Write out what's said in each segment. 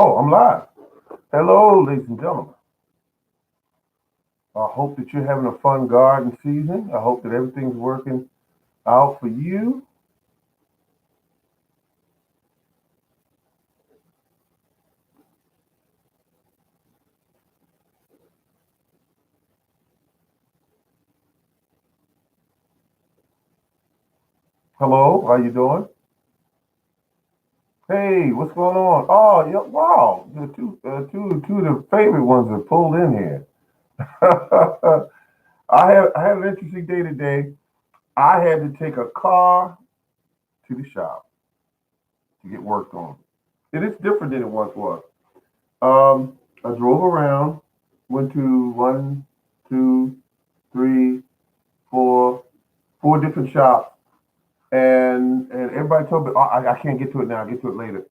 Oh, I'm live. Hello, ladies and gentlemen. I hope that you're having a fun garden season. I hope that everything's working out for you. Hello, how you doing? Hey, what's going on? Oh, yeah, wow. The two of the favorite ones are pulled in here. I had an interesting day today. I had to take a car to the shop to get worked on. It is different than it once was. I drove around, went to one, two, three, four different shops, and everybody told me, oh, I can't get to it now. I'll get to it later.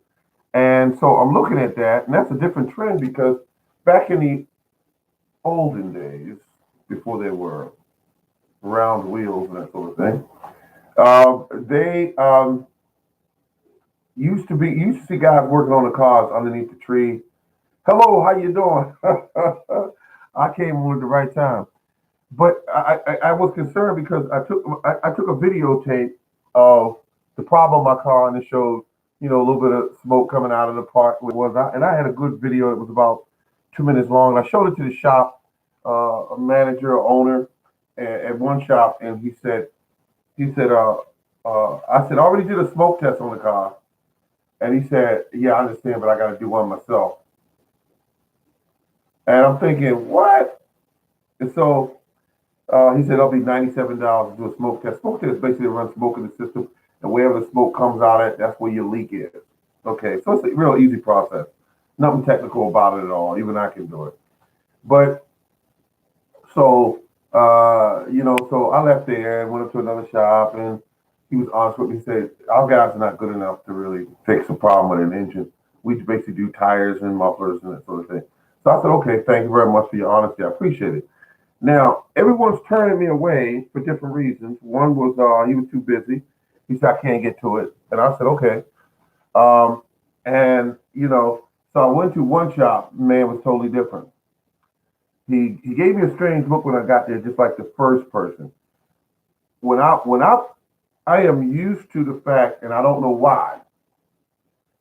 And so I'm looking at that, and that's a different trend because back in the olden days, before there were round wheels and that sort of thing, they used to see guys working on the cars underneath the tree. Hello, how you doing? I came on at the right time. But I was concerned because I took a videotape of the problem with my car and it showed a little bit of smoke coming out of the part where it was and I had a good video. It was about 2 minutes long. And I showed it to the shop a manager or owner at one shop, and I said I already did a smoke test on the car, and he said, yeah, I understand, but I got to do one myself. And I'm thinking, what? And so he said it'll be $97 to do a smoke test. Smoke test basically runs smoke in the system, and wherever the smoke comes out at, that's where your leak is. Okay, so it's a real easy process. Nothing technical about it at all. Even I can do it. But so so I left there and went up to another shop, and he was honest with me. He said our guys are not good enough to really fix a problem with an engine. We basically do tires and mufflers and that sort of thing. So I said, okay, thank you very much for your honesty. I appreciate it. Now, everyone's turning me away for different reasons. One was he was too busy. He said, I can't get to it. And I said, okay. Um, and, so I went to one shop. Man was totally different. He gave me a strange look when I got there, just like the first person. When I am used to the fact, and I don't know why,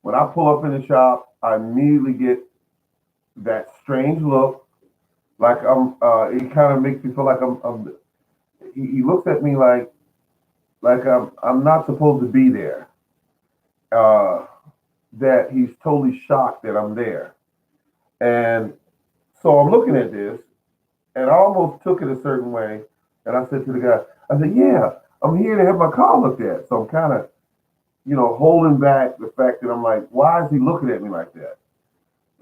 when I pull up in the shop, I immediately get that strange look. Like it kind of makes me feel like he looks at me like I'm not supposed to be there. Uh, that he's totally shocked that I'm there. And so I'm looking at this, and I almost took it a certain way. And I said to the guy, I said, yeah, I'm here to have my car looked at. So I'm kind of, holding back the fact that I'm like, why is he looking at me like that?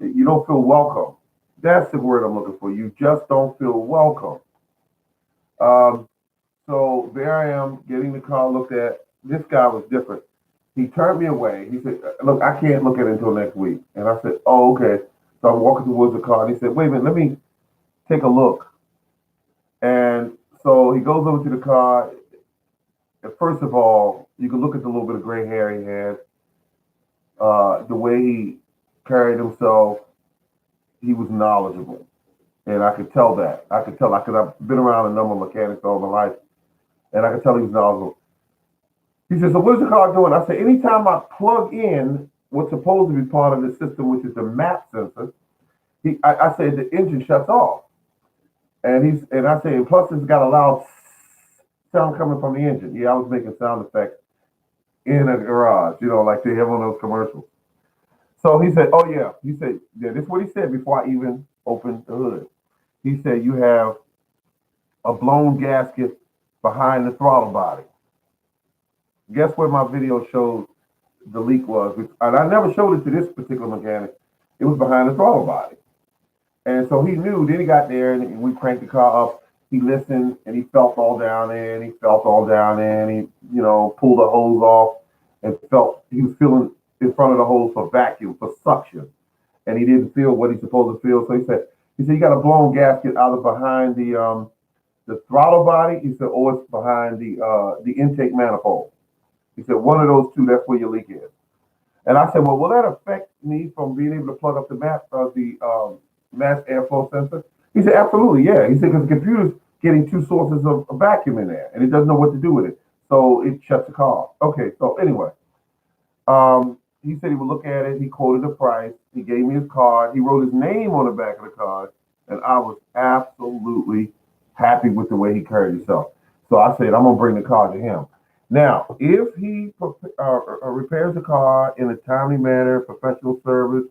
You don't feel welcome. That's the word I'm looking for. You just don't feel welcome. Um, so there I am getting the car looked at. This guy was different. He turned me away. He said, look, I can't look at it until next week. And I said, oh, okay. So I'm walking towards the car, and he said, wait a minute, let me take a look. And so he goes over to the car. And first of all, you can look at the little bit of gray hair he had, the way he carried himself. He was knowledgeable. And I could tell that. I could tell, because I've been around a number of mechanics all my life, and I could tell he was knowledgeable. He said, so what's the car doing? I said, anytime I plug in what's supposed to be part of the system, which is the map sensor, I said the engine shuts off. And I said, plus it's got a loud sound coming from the engine. Yeah, I was making sound effects in a garage, like they have on those commercials. So he said, oh yeah. He said, yeah, this is what he said before I even opened the hood. He said, you have a blown gasket behind the throttle body. Guess where my video showed the leak was? And I never showed it to this particular mechanic. It was behind the throttle body. And so he knew. Then he got there and we cranked the car up. He listened and he felt all down there and he felt all down there and he, pulled the hose off and he was feeling in front of the hose for vacuum, for suction. And he didn't feel what he's supposed to feel. So he said, you got a blown gasket out of behind the throttle body. He said, or it's behind the intake manifold. He said, one of those two, that's where your leak is. And I said, well, will that affect me from being able to plug up the mass airflow sensor? He said, absolutely, yeah. He said, because the computer's getting two sources of vacuum in there, and it doesn't know what to do with it. So it shuts the car off. Okay, so anyway, he said he would look at it. He quoted the price. He gave me his card. He wrote his name on the back of the card, and I was absolutely happy with the way he carried himself. So I said, I'm gonna bring the car to him. Now, if he repairs the car in a timely manner, professional service,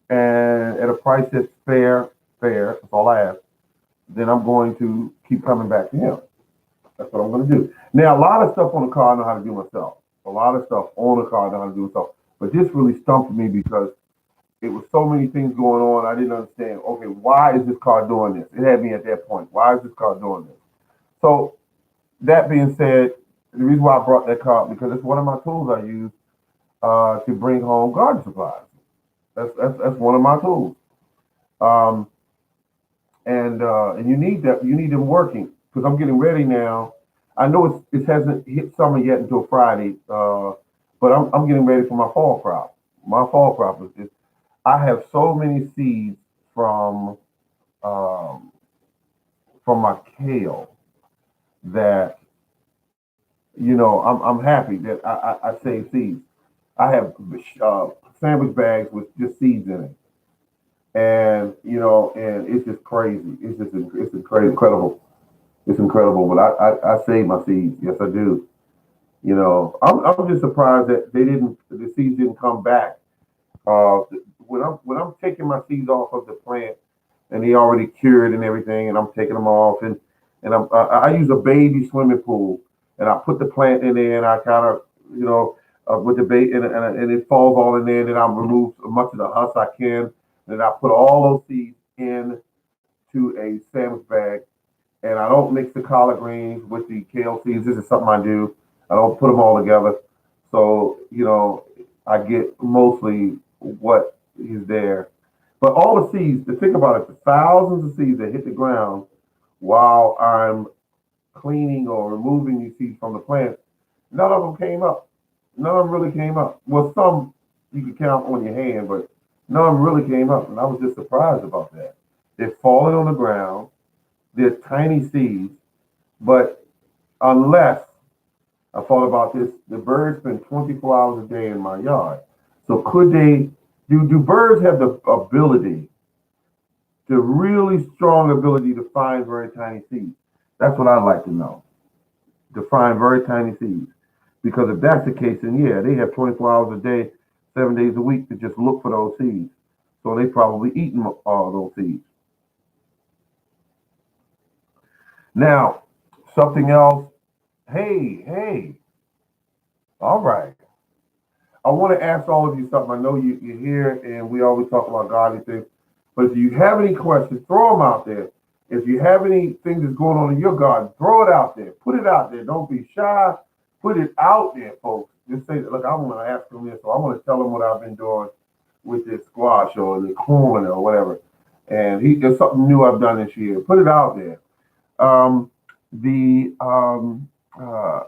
and at a price that's fair, that's all I ask, then I'm going to keep coming back to him. That's what I'm going to do. Now, a lot of stuff on the car I know how to do myself. A lot of stuff on the car I know how to do myself. But this really stumped me because it was so many things going on. I didn't understand. Okay, why is this car doing this? It had me at that point. Why is this car doing this? So that being said, the reason why I brought that car because it's one of my tools I use to bring home garden supplies. That's one of my tools. Um, and you need that. You need them working because I'm getting ready now. I know it hasn't hit summer yet until Friday, but I'm getting ready for my fall crop. My fall crop is I have so many seeds from um, from my kale that I'm happy that I save seeds. I have sandwich bags with just seeds in it, and it's just crazy. Incredible. It's incredible, but I save my seeds. Yes, I do. I'm just surprised that the seeds didn't come back. Uh, when I'm taking my seeds off of the plant and they already cured and everything, and I'm taking them off and I use a baby swimming pool and I put the plant in there and I kind of with the bait and it falls all in there and then I remove as much of the husk I can and then I put all those seeds in to a sandwich bag and I don't mix the collard greens with the kale seeds. This is something I do. I don't put them all together. So, I get mostly what is there. But all the seeds, to think about it, the thousands of seeds that hit the ground while I'm cleaning or removing these seeds from the plant, none of them came up. None of them really came up. Well, some you can count on your hand, but none of them really came up. And I was just surprised about that. They're falling on the ground. They're tiny seeds, but unless I thought about this, the birds spend 24 hours a day in my yard. So could they do birds have the ability, the really strong ability to find very tiny seeds? That's what I'd like to know. To find very tiny seeds. Because if that's the case, then yeah, they have 24 hours a day, 7 days a week to just look for those seeds. So they probably eaten all those seeds. Now, something else. Hey, all right. I want to ask all of you something. I know you're here and we always talk about godly things. But if you have any questions, throw them out there. If you have anything that's going on in your garden, throw it out there. Put it out there. Don't be shy. Put it out there, folks. Just say, look, I want to ask them this, or I want to tell them what I've been doing with this squash or the corn or whatever. And there's something new I've done this year. Put it out there. Um, the um, uh,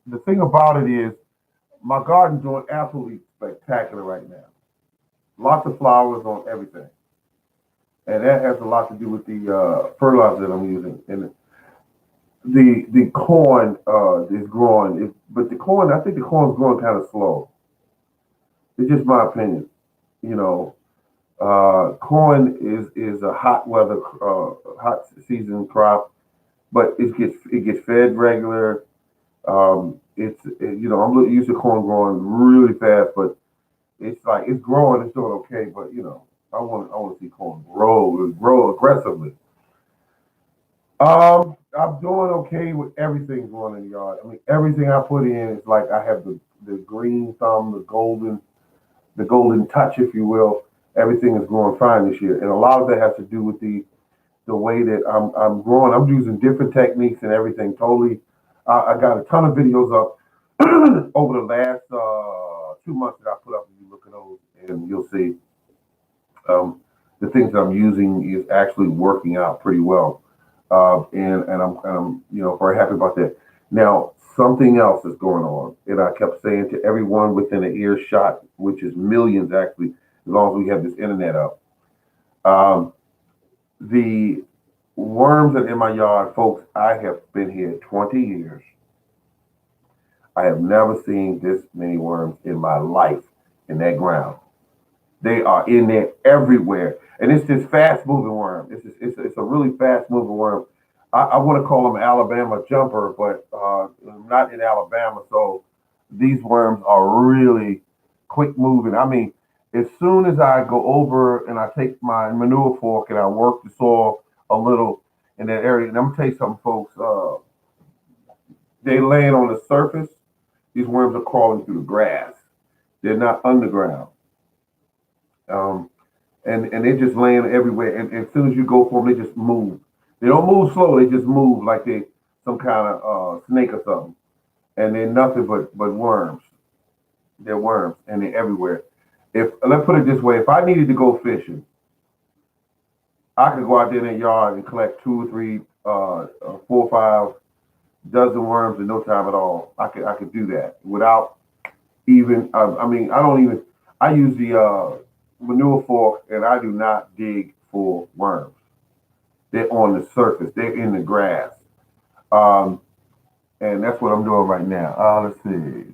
the thing about it is my garden's doing absolutely spectacular right now. Lots of flowers on everything, and that has a lot to do with the fertilizer that I'm using. And the corn is growing, but the corn I think the corn's growing kind of slow. It's just my opinion. You know, corn is a hot season crop, but it gets fed regular. I'm used to corn growing really fast, but it's like it's growing, it's doing okay, but I want to see corn grow aggressively. I'm doing okay with everything growing in the yard. I mean, everything I put in is like I have the green thumb, the golden touch, if you will. Everything is growing fine this year, and a lot of that has to do with the way that I'm growing. I'm using different techniques and everything. Totally, I got a ton of videos up over the last 2 months that I put up. And you look at those, and you'll see um, the things that I'm using is actually working out pretty well, and I'm very happy about that. Now, something else is going on. And I kept saying to everyone within an earshot, which is millions actually, as long as we have this internet up, um, the worms that are in my yard, folks, I have been here 20 years. I have never seen this many worms in my life in that ground. They are in there everywhere. And it's this fast moving worm. It's a really fast moving worm. I want to call them Alabama jumper, but I'm not in Alabama. So these worms are really quick moving. I mean, as soon as I go over and I take my manure fork and I work the soil a little in that area, and I'm gonna tell you something, folks. They laying on the surface. These worms are crawling through the grass. They're not underground. Um, and they're just laying everywhere. And as soon as you go for them, they just move. They don't move slow. They just move like they some kind of snake or something. And they're nothing but worms. They're worms, and they're everywhere. If let's put it this way, if I needed to go fishing, I could go out there in the yard and collect two or three, 4 or 5 dozen worms in no time at all. I could do that without even. I mean, I don't even. I use the manure fork, and I do not dig for worms. They're on the surface. They're in the grass, um, and that's what I'm doing right now. Let's see.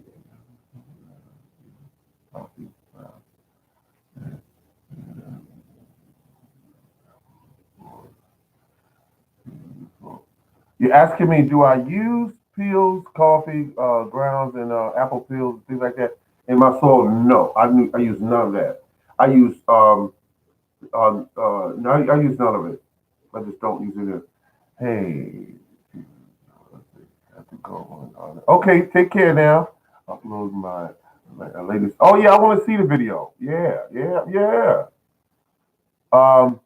You're asking me, do I use peels, coffee grounds, and apple peels, things like that in my soil? No, I use none of that. I use no, I use none of it. I just don't use it. Hey, let's see, I have to go on. Okay, take care now. Upload my latest. Oh yeah, I want to see the video. Yeah, yeah, yeah. Um,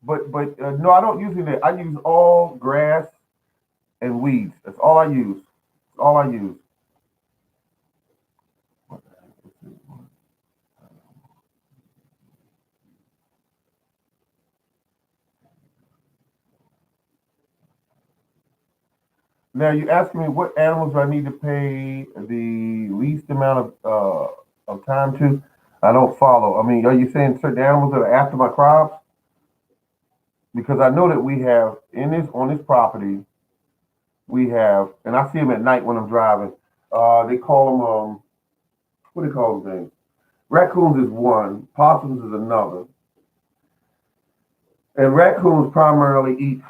but no, I don't use it. I use all grass and weeds. That's all I use. That's all I use. Now you asking me what animals do I need to pay the least amount of time to? I don't follow. I mean, are you saying certain animals that are after my crops? Because I know that we have in this on this property we have, and I see them at night when I'm driving. They call them what do they call them things? Raccoons is one, possums is another, and raccoons primarily eat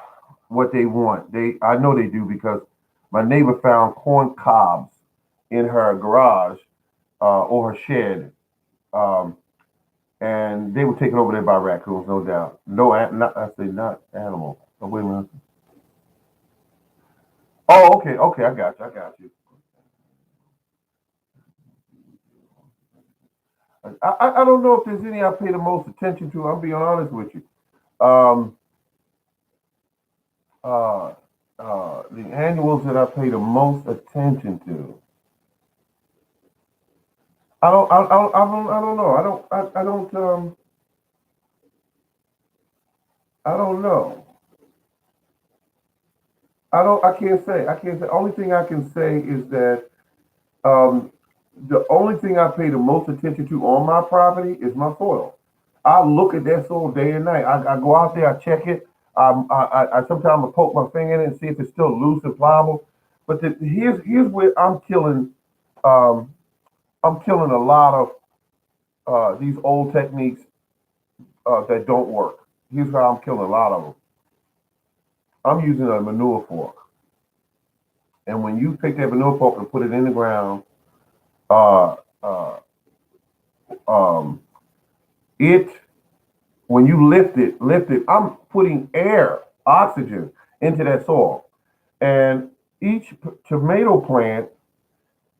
what they want. I know they do because my neighbor found corn cobs in her garage or her shed, um, and they were taken over there by raccoons, no doubt. No, not, I say not animals. Oh, wait a minute. Oh, okay, okay, I got you, I got you. I don't know if there's any I pay the most attention to. I'm being honest with you. Um, uh, the annuals that I pay the most attention to. I don't know. I don't know. I can't say. Only thing I can say is that um, the only thing I pay the most attention to on my property is my soil. I look at that soil day and night. I go out there, I check it. I sometimes I poke my finger in it and see if it's still loose and pliable. But here's where um, I'm killing a lot of these old techniques that don't work. Here's how I'm killing a lot of them. I'm using a manure fork, and when you take that manure fork and put it in the ground, uh, uh, um, it when you lift it, I'm putting air, oxygen into that soil, and each tomato plant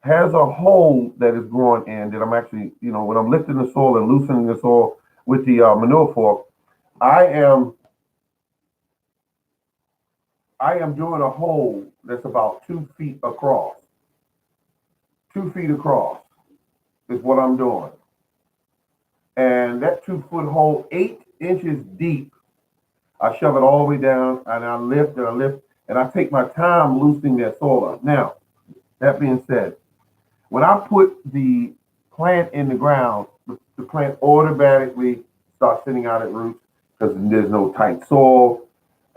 has a hole that is growing in that I'm actually, when I'm lifting the soil and loosening the soil with the manure fork, I am I am doing a hole that's about 2 feet across. 2 feet across is what I'm doing. And that 2 foot hole, 8 inches deep, I shove it all the way down and I lift and I lift and I take my time loosening that soil up. Now, That being said, when I put the plant in the ground, the plant automatically starts sending out its roots because there's no tight soil.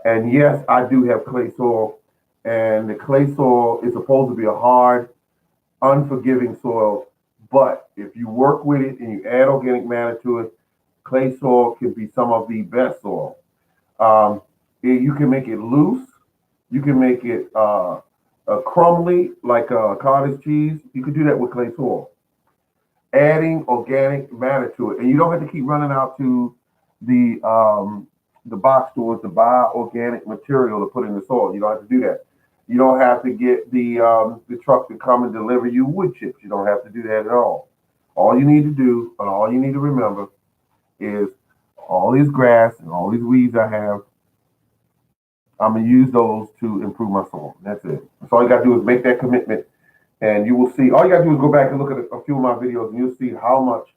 And yes, I do have clay soil, and the clay soil is supposed to be a hard, unforgiving soil. But if you work with it and you add organic matter to it, clay soil can be some of the best soil. Um, you can make it loose. You can make it crumbly like cottage cheese. You can do that with clay soil. Adding organic matter to it, and you don't have to keep running out to the box stores to buy organic material to put in the soil. You don't have to do that. You don't have to get the truck to come and deliver you wood chips. You don't have to do that at all. All you need to do, and all you need to remember, is all this grass and all these weeds I have. I'm gonna use those to improve my soil. That's it. That's all you gotta do is make that commitment, and you will see. All you gotta do is go back and look at a few of my videos, and you'll see how much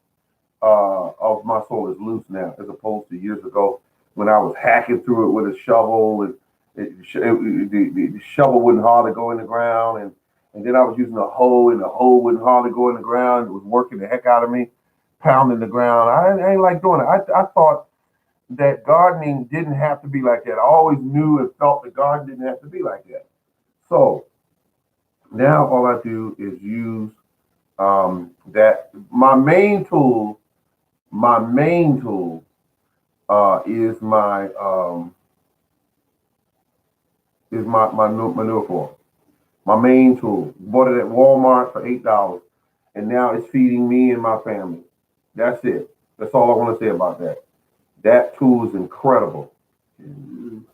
of my soil is loose now, as opposed to years ago when I was hacking through it with a shovel, and the shovel wouldn't hardly go in the ground, and then I was using a hoe, and the hoe wouldn't hardly go in the ground. It was working the heck out of me, pounding the ground. I ain't like doing it. I thought that gardening didn't have to be like that. I always knew and felt that gardening didn't have to be like that. So now all I do is use that. My main tool is my manure fork. My main tool. Bought it at Walmart for $8, and now it's feeding me and my family. That's it. That's all I want to say about that. That tool is incredible. Can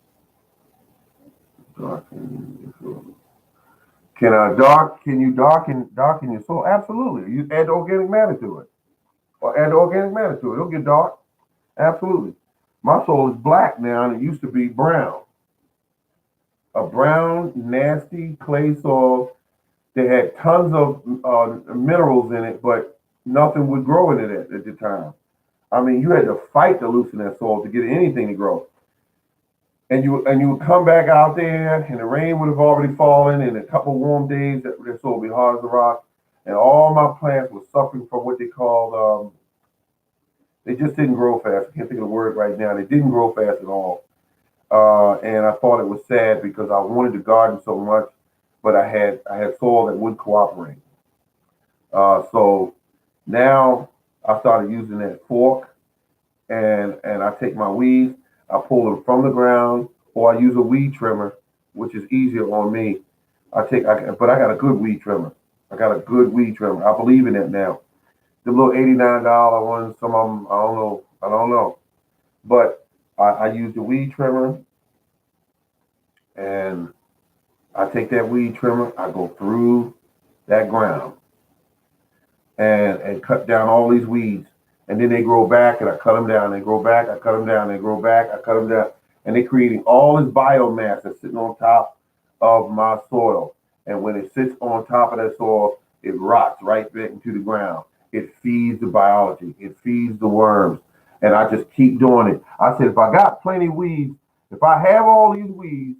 I dark? Can you darken your soil? Absolutely. You add organic matter to it, or add organic matter to it. It'll get dark. Absolutely. My soil is black now, and it used to be brown. A brown, nasty clay soil that had tons of minerals in it, but nothing would grow in it at the time. I mean, you had to fight to loosen that soil to get anything to grow. And you would come back out there, and the rain would have already fallen, and a couple warm days that soil would be hard as a rock, and all my plants were suffering from what they called they just didn't grow fast. I can't think of the word right now. They didn't grow fast at all. And I thought it was sad because I wanted to garden so much, but I had soil that wouldn't cooperate. So now I started using that fork, and I take my weeds, I pull them from the ground, or I use a weed trimmer, which is easier on me. But I got a good weed trimmer. I got a good weed trimmer. I believe in it now. The little $89 ones, some of them, I don't know. But I use the weed trimmer, and I take that weed trimmer, I go through that ground and cut down all these weeds. And then they grow back, and I cut them down. They grow back, I cut them down. They grow back, I cut them down. And they're creating all this biomass that's sitting on top of my soil. And when it sits on top of that soil, it rots right back into the ground. It feeds the biology. It feeds the worms. And I just keep doing it. I said, if I got plenty of weeds, if I have all these weeds,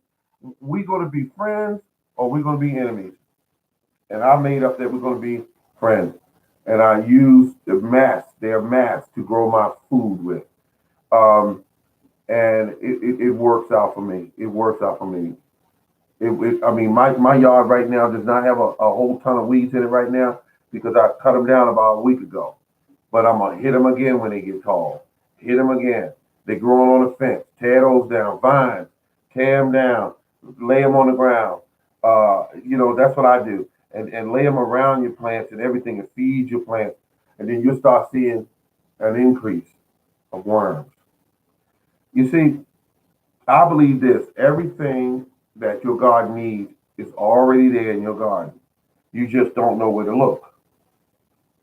we going to be friends or we going to be enemies. And I made up that we're going to be friends. And I use their mass to grow my food with. Um, and it works out for me. It works out for me. I mean, my yard right now does not have a whole ton of weeds in it right now because I cut them down about a week ago. But I'm going to hit them again when they get tall. Hit them again. They're growing on the fence. Tear those down. Vines. Tear them down. Lay them on the ground. That's what I do. And lay them around your plants and everything and feed your plants. And then you'll start seeing an increase of worms. You see, I believe this. Everything that your garden needs is already there in your garden. You just don't know where to look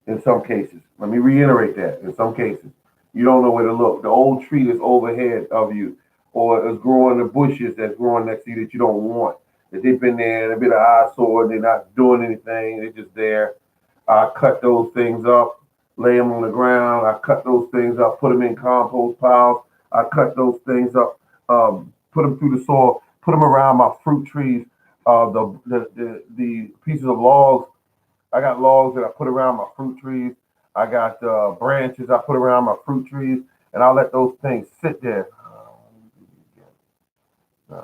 in some cases. Let me reiterate that. In some cases, you don't know where to look. The old tree that's overhead of you, or is growing the bushes that's growing next to you that you don't want. That they've been there, they've been an eyesore, and they're not doing anything. They're just there. I cut those things up, lay them on the ground. I cut those things up, put them in compost piles. I cut those things up, put them through the soil, put them around my fruit trees. The pieces of logs. I got logs that I put around my fruit trees. I got branches I put around my fruit trees, and I let those things sit there. Uh,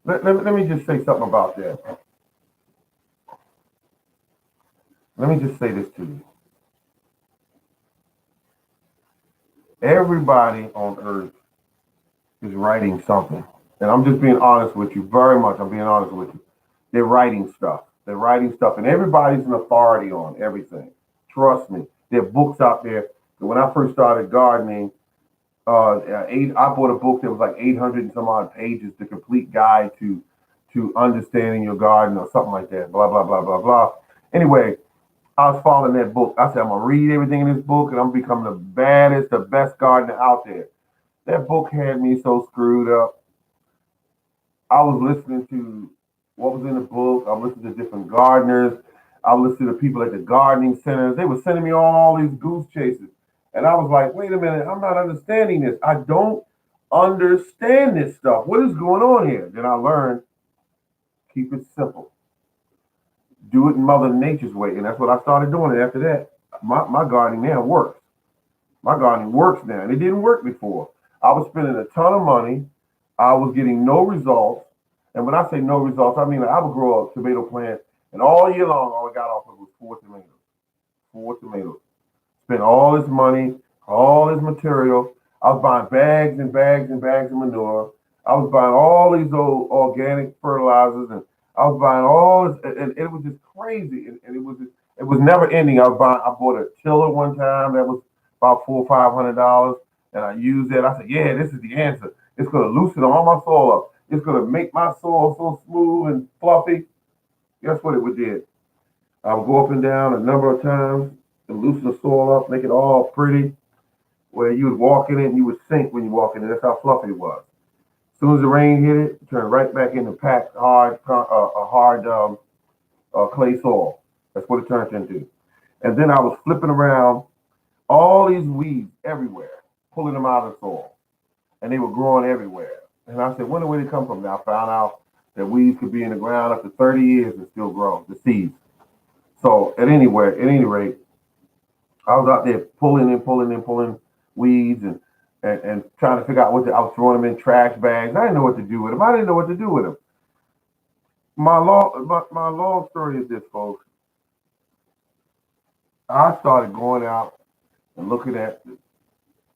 let me just say something about that. Let me just say this to you. Everybody on earth is writing something. And I'm just being honest with you, very much. I'm being honest with you. They're writing stuff. They're writing stuff. And everybody's an authority on everything. Trust me. There are books out there. When I first started gardening, I bought a book that was like 800 and some odd pages, the complete guide to understanding your garden or something like that. Blah, blah, blah, blah, blah. Anyway, I was following that book. I said, I'm going to read everything in this book and I'm becoming the baddest, the best gardener out there. That book had me so screwed up. I was listening to what was in the book. I was listening to different gardeners. I listened to people at the gardening centers. They were sending me on all these goose chases. And I was like, wait a minute, I'm not understanding this. I don't understand this stuff. What is going on here? Then I learned, keep it simple. Do it in Mother Nature's way. And that's what I started doing. And after that, my gardening now works. My gardening works now. And it didn't work before. I was spending a ton of money. I was getting no results. And when I say no results, I mean like I would grow a tomato plant, and all year long, all I got off of was four tomatoes. Four tomatoes. Spent all this money, all this material. I was buying bags and bags and bags of manure. I was buying all these old organic fertilizers, and I was buying all this, and it was just crazy. And it was never ending. I bought a tiller one time that was about $400 or $500, and I used it. I said, yeah, this is the answer. It's gonna loosen all my soil up. It's gonna make my soil so smooth and fluffy. Guess what it would did? I would go up and down a number of times and loosen the soil up, make it all pretty, where you would walk in it and you would sink when you walk in it. That's how fluffy it was. As soon as the rain hit it, it turned right back into packed, hard clay soil. That's what it turned into. And then I was flipping around all these weeds everywhere, pulling them out of the soil. And they were growing everywhere. And I said, where did they come from? Now I found out that weeds could be in the ground up to 30 years and still grow, the seeds. So at any rate, I was out there pulling weeds and trying to figure out I was throwing them in trash bags. I didn't know what to do with them. I didn't know what to do with them. My long story is this, folks. I started going out and looking at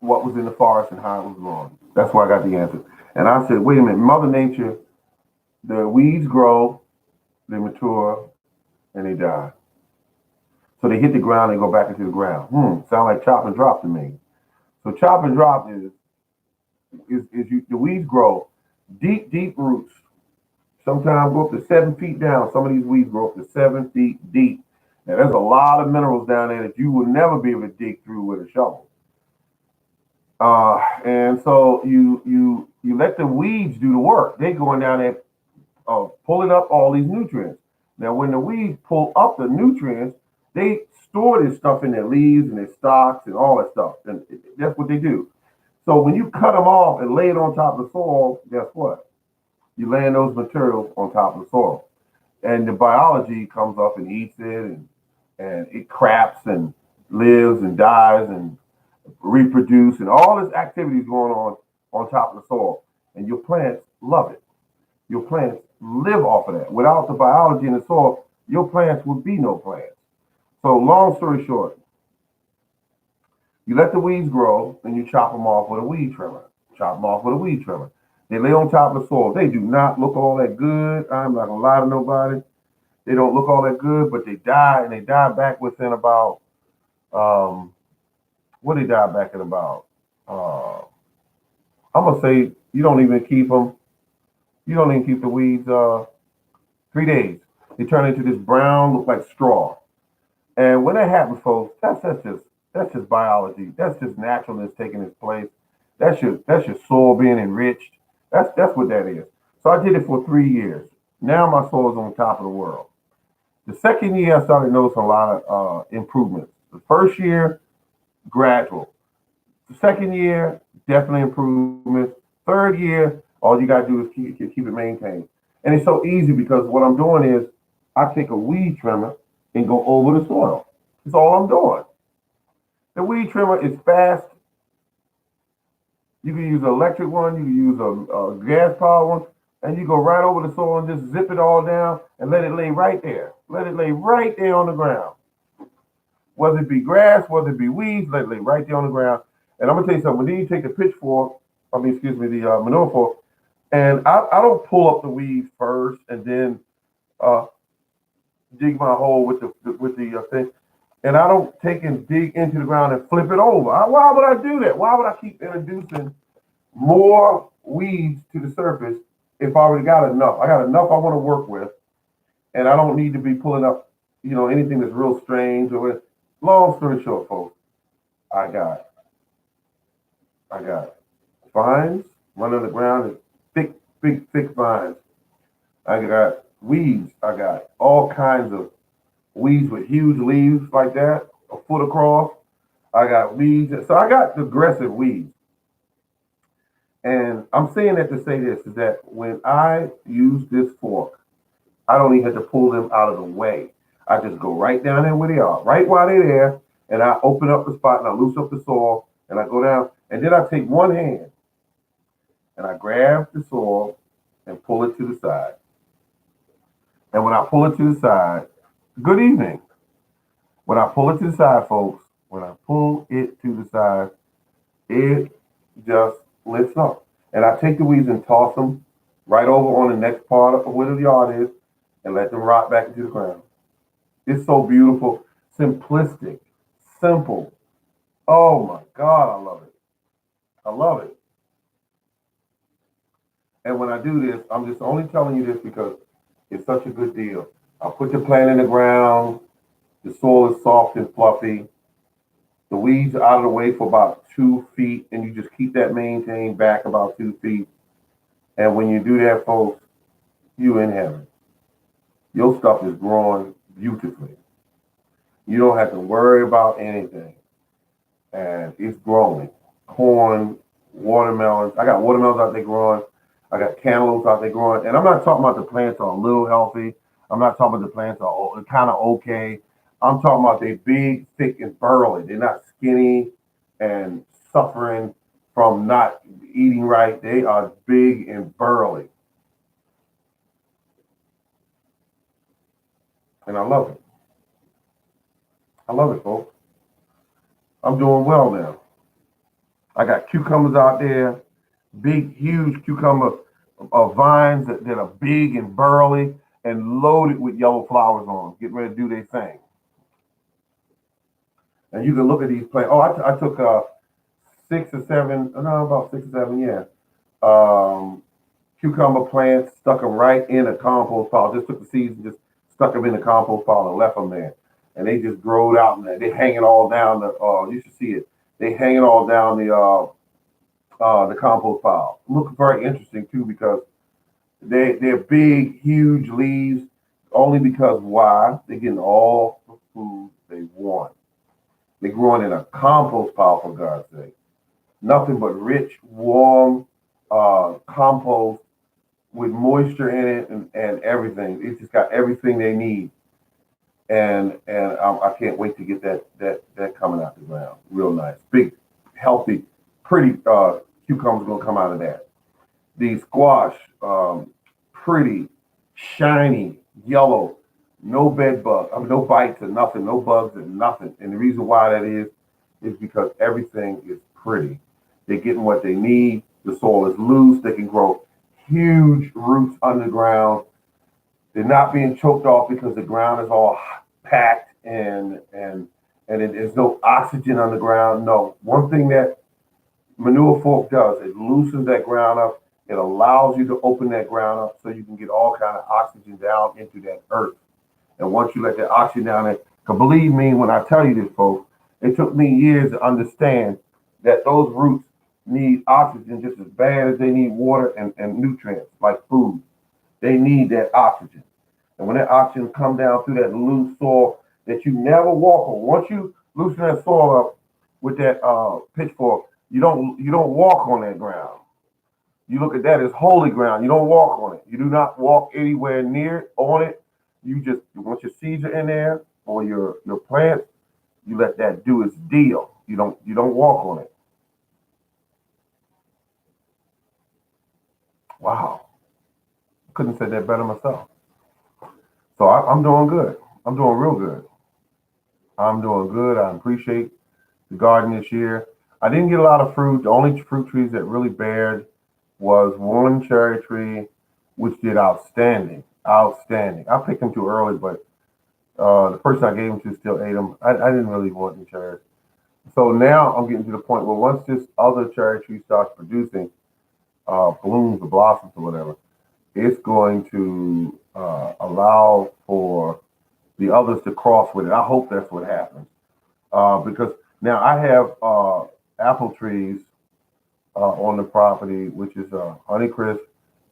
what was in the forest and how it was growing. That's where I got the answer. And I said, wait a minute, Mother Nature, the weeds grow, they mature, and they die. So they hit the ground and go back into the ground. Sound like chop and drop to me. So chop and drop is the weeds grow deep roots. Sometimes go up to 7 feet down. Some of these weeds grow up to 7 feet deep. Now there's a lot of minerals down there that you will never be able to dig through with a shovel. And so you let the weeds do the work. They going down there pulling up all these nutrients. Now, when the weeds pull up the nutrients, they store this stuff in their leaves and their stalks and all that stuff. And that's what they do. So when you cut them off and lay it on top of the soil, guess what? You laying those materials on top of the soil. And the biology comes up and eats it, and it craps and lives and dies and reproduce, and all this activity is going on top of the soil. And your plants love it. Your plants live off of that. Without the biology in the soil, your plants would be no plants. So long story short, you let the weeds grow and you chop them off with a weed trimmer. Chop them off with a weed trimmer. They lay on top of the soil. They do not look all that good. I'm not gonna lie to nobody. They don't look all that good, but they die, and they die back within about what they die back in about. I'm gonna say you don't even keep them. You don't even keep the weeds 3 days. They turn into this brown, look like straw. And when that happens, folks, that's just biology. That's just naturalness taking its place. That's your soil being enriched. That's what that is. So I did it for 3 years. Now my soil is on top of the world. The second year, I started noticing a lot of improvements. The first year, gradual. The second year, definitely improvements. Third year, all you gotta do is keep it maintained. And it's so easy because what I'm doing is I take a weed trimmer and go over the soil. That's all I'm doing. The weed trimmer is fast. You can use an electric one, you can use a gas powered one, and you go right over the soil and just zip it all down and let it lay right there. Let it lay right there on the ground. Whether it be grass, whether it be weeds, let it lay right there on the ground. And I'm gonna tell you something. When you take the pitchfork, excuse me, the manure fork, and I don't pull up the weeds first and then uh, dig my hole with the thing, and I don't take and dig into the ground and flip it over. Why would I do that? Why would I keep introducing more weeds to the surface if I already got enough? I got enough I want to work with, and I don't need to be pulling up, anything that's real strange or. Long story short, folks, I got I got vines running the ground, and thick, big, thick vines. I got weeds. I got all kinds of weeds with huge leaves like that, a foot across. I got weeds. So I got aggressive weeds. And I'm saying that to say this is that when I use this fork, I don't even have to pull them out of the way. I just go right down there where they are, right while they're there, and I open up the spot and I loose up the soil and I go down. And then I take one hand and I grab the soil and pull it to the side. And when I pull it to the side, good evening. When I pull it to the side, folks, when I pull it to the side, it just lifts up. And I take the weeds and toss them right over on the next part of where the yard is and let them rot back into the ground. It's so beautiful, simplistic, simple. Oh my God, I love it. I love it. And when I do this, I'm just only telling you this because it's such a good deal. I put the plant in the ground, the soil is soft and fluffy, the weeds are out of the way for about 2 feet, and you just keep that maintained back about 2 feet. And when you do that, folks, you in heaven. Your stuff is growing beautifully. You don't have to worry about anything. And it's growing. Corn, watermelons. I got watermelons out there growing. I got cantaloupes out there growing. And I'm not talking about the plants are a little healthy. I'm not talking about the plants are kind of okay. I'm talking about they big, thick, and burly. They're not skinny and suffering from not eating right. They are big and burly. And I love it. I love it, folks. I'm doing well now. I got cucumbers out there, big, huge cucumber vines that are big and burly and loaded with yellow flowers on them, getting ready to do their thing. And you can look at these plants. Oh, I took 6 or 7, no, about 6 or 7, yeah. Um, Cucumber plants, stuck them right in a compost pile. Just took the seeds and just stuck them in the compost pile and left them there. And they just growed out and they hang it all down you should see it. They hang it all down the compost pile. Look very interesting too because they're big, huge leaves. Only because why? They're getting all the food they want. They're growing in a compost pile for God's sake. Nothing but rich, warm compost with moisture in it and everything. It's just got everything they need. And I can't wait to get that coming out the ground. Real nice, big, healthy, pretty cucumbers gonna come out of that. The squash, pretty, shiny, yellow, no bed bug, no bites or nothing, no bugs and nothing. And the reason why that is because everything is pretty. They're getting what they need. The soil is loose. They can grow huge roots underground. They're not being choked off because the ground is all packed and there's no oxygen on the ground. No, one thing that manure fork does, it loosens that ground up. It allows you to open that ground up so you can get all kind of oxygen down into that earth. And once you let that oxygen down there, because believe me when I tell you this, folks, it took me years to understand that those roots need oxygen just as bad as they need water and nutrients like food. They need that oxygen. And when that oxygen come down through that loose soil that you never walk on, once you loosen that soil up with that pitchfork, you don't walk on that ground. You look at that as holy ground. You don't walk on it. You do not walk anywhere near it, on it. You just once your seeds are in there or your plants, you let that do its deal. You don't walk on it. Wow, couldn't have said that better myself. So I'm doing good. I'm doing real good. I'm doing good. I appreciate the garden this year. I didn't get a lot of fruit. The only fruit trees that really bared was one cherry tree, which did outstanding. Outstanding. I picked them too early, but the person I gave them to still ate them. I didn't really want any cherries. So now I'm getting to the point where once this other cherry tree starts producing blooms or blossoms or whatever, it's going to allow for the others to cross with it. I hope that's what happens because now I have apple trees on the property, which is Honeycrisp,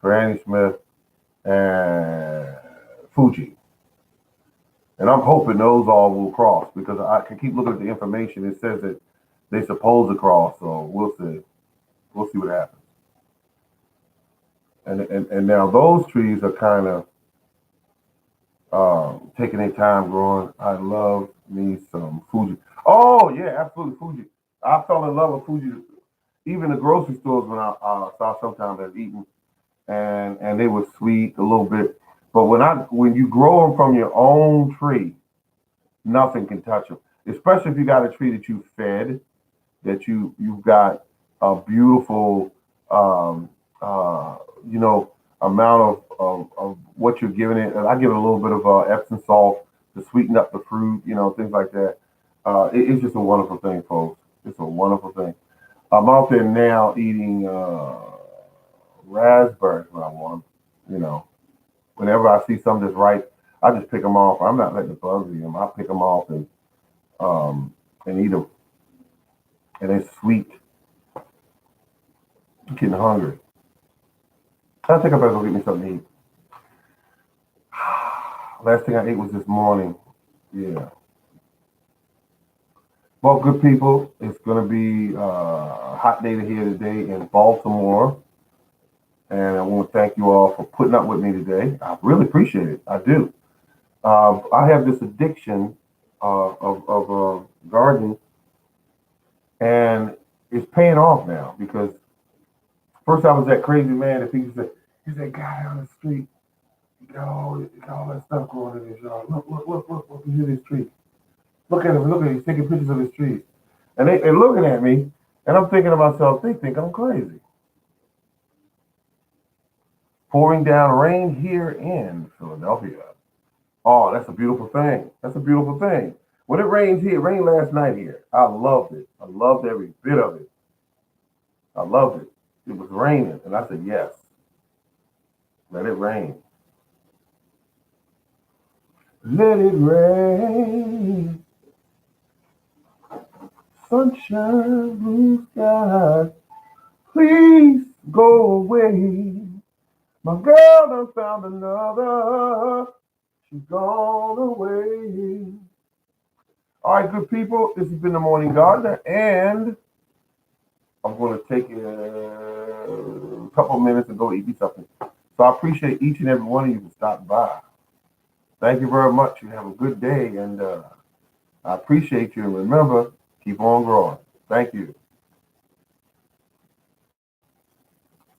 Granny Smith, and Fuji. And I'm hoping those all will cross because I can keep looking at the information. It says that they supposed to cross, so we'll see. We'll see what happens. And now those trees are kind of taking their time growing. I love me some Fuji. Oh yeah, absolutely Fuji. I fell in love with Fuji. Even the grocery stores when I saw sometimes I've eaten and they were sweet a little bit. But when you grow them from your own tree, nothing can touch them. Especially if you got a tree that you fed, that you've got a beautiful uh, you know amount of what you're giving it. And I give it a little bit of Epsom salt to sweeten up the fruit, things like that. It's just a wonderful thing, folks. It's a wonderful thing. I'm out there now eating raspberries when I want them. Whenever I see something that's ripe, I just pick them off. I'm not letting the bugs eat them. I pick them off and eat them. And it's sweet. I'm getting hungry. I think I better go get me something to eat. Last thing I ate was this morning. Yeah. Well, good people, it's going to be a hot day here today in Baltimore. And I want to thank you all for putting up with me today. I really appreciate it. I do. I have this addiction of gardening, and it's paying off now because first I was that crazy man that people said, he's that guy on the street. He got all that stuff growing in his yard. Look at his tree. Look at him, look at him. He's taking pictures of his trees. And they're looking at me, and I'm thinking to myself, they think I'm crazy. Pouring down rain here in Philadelphia. Oh, that's a beautiful thing. That's a beautiful thing. When it rains here, it rained last night here. I loved it. I loved every bit of it. I loved it. It was raining, and I said, yes, let it rain. Let it rain. Sunshine, blue skies. Please go away. My girl done found another. She's gone away. All right, good people. This has been the Morning Gardener, and I'm going to take a couple of minutes and go eat me something. So I appreciate each and every one of you for stopping by. Thank you very much. You have a good day, and I appreciate you. And remember, keep on growing. Thank you.